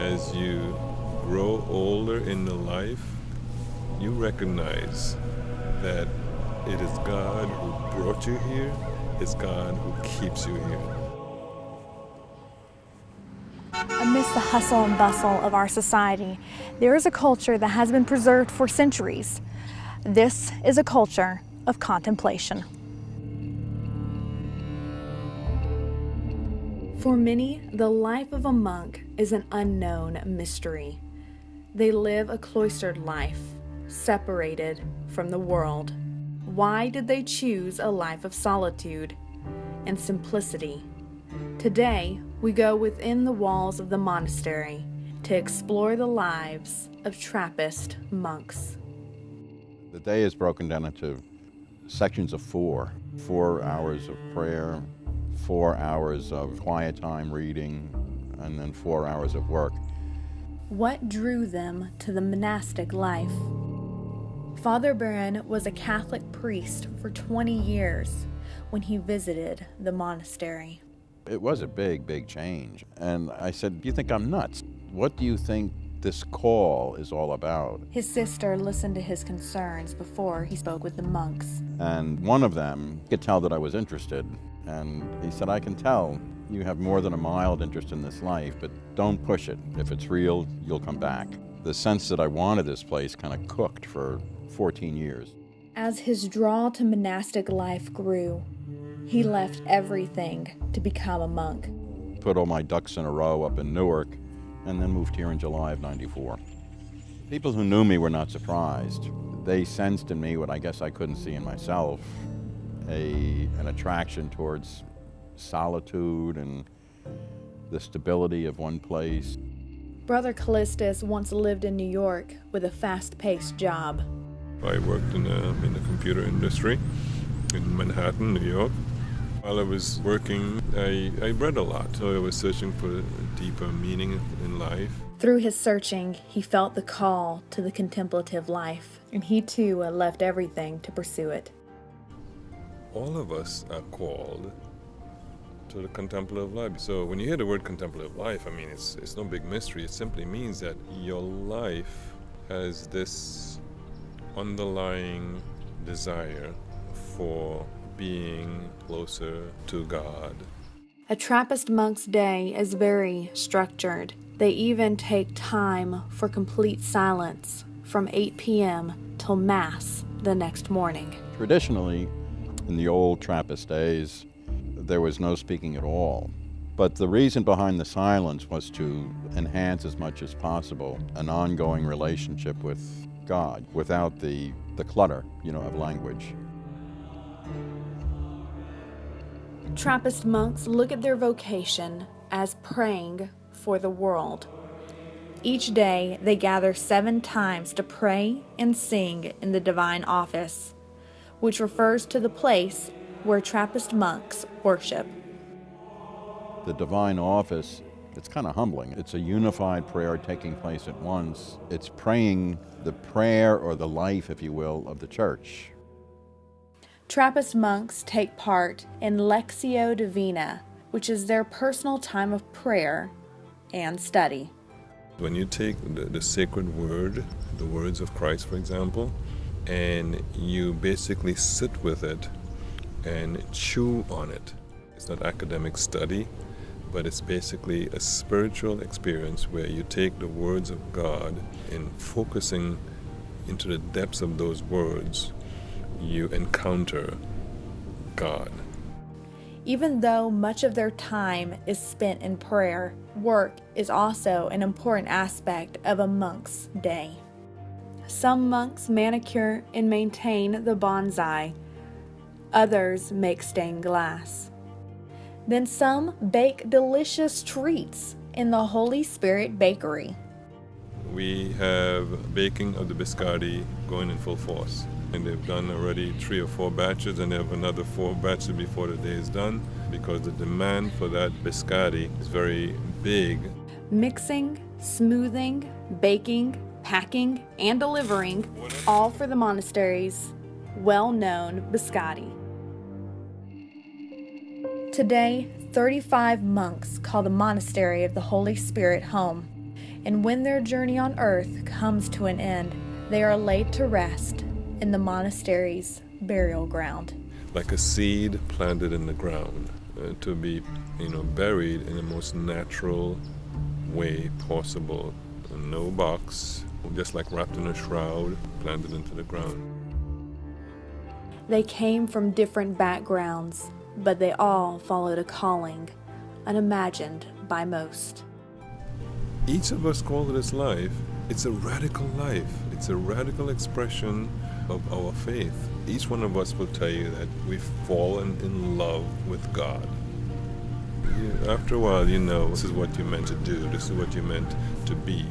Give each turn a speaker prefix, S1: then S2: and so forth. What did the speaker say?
S1: As you grow older in the life, you recognize that it is God who brought you here, it's God who keeps you here.
S2: Amidst the hustle and bustle of our society, there is a culture that has been preserved for centuries. This is a culture of contemplation. For many, the life of a monk is an unknown mystery. They live a cloistered life, separated from the world. Why did they choose a life of solitude and simplicity? Today, we go within the walls of the monastery to explore the lives of Trappist monks.
S3: The day is broken down into sections of 4 hours of prayer, 4 hours of quiet time reading, and then 4 hours of work.
S2: What drew them to the monastic life? Father Barron was a Catholic priest for 20 years when he visited the monastery.
S3: It was a big change. And I said, "Do you think I'm nuts? What do you think this call is all about?"
S2: His sister listened to his concerns before he spoke with the monks.
S3: And one of them could tell that I was interested. And he said, "I can tell you have more than a mild interest in this life, but don't push it. If it's real, you'll come back." The sense that I wanted this place kind of cooked for 14 years.
S2: As his draw to monastic life grew, he left everything to become a monk.
S3: Put all my ducks in a row up in Newark, and then moved here in July of '94. People who knew me were not surprised. They sensed in me what I guess I couldn't see in myself, an attraction towards solitude and the stability of one place.
S2: Brother Callistus once lived in New York with a fast-paced job.
S1: I worked in the computer industry in Manhattan, New York. While I was working, I read a lot, so I was searching for a deeper meaning in life.
S2: Through his searching, he felt the call to the contemplative life, and he too left everything to pursue it.
S1: All of us are called to the contemplative life. So when you hear the word contemplative life, I mean, it's no big mystery. It simply means that your life has this underlying desire for being closer to God.
S2: A Trappist monk's day is very structured. They even take time for complete silence from 8 p.m. till Mass the next morning.
S3: Traditionally, in the old Trappist days, there was no speaking at all. But the reason behind the silence was to enhance as much as possible an ongoing relationship with God without the clutter, of language.
S2: Trappist monks look at their vocation as praying for the world. Each day they gather 7 times to pray and sing in the divine office, which refers to the place where Trappist monks worship.
S3: The divine office, it's kind of humbling. It's a unified prayer taking place at once. It's praying the prayer or the life, if you will, of the church.
S2: Trappist monks take part in Lectio Divina, which is their personal time of prayer and study.
S1: When you take the sacred word, the words of Christ, for example, and you basically sit with it and chew on it. It's not academic study, but it's basically a spiritual experience where you take the words of God and focusing into the depths of those words, you encounter God.
S2: Even though much of their time is spent in prayer, work is also an important aspect of a monk's day. Some monks manicure and maintain the bonsai. Others make stained glass. Then some bake delicious treats in the Holy Spirit Bakery.
S1: We have baking of the biscotti going in full force. And they've done already 3 or 4 batches, and they have another 4 batches before the day is done, because the demand for that biscotti is very big.
S2: Mixing, smoothing, baking, packing, and delivering, all for the monastery's well-known biscotti. Today, 35 monks call the Monastery of the Holy Spirit home. And when their journey on earth comes to an end, they are laid to rest in the monastery's burial ground.
S1: Like a seed planted in the ground, to be, buried in the most natural way possible. No box, just like wrapped in a shroud, planted into the ground.
S2: They came from different backgrounds, but they all followed a calling unimagined by most.
S1: Each of us called to this life, it's a radical life. It's a radical expression of our faith. Each one of us will tell you that we've fallen in love with God. After a while, this is what you're meant to do. This is what you're meant to be.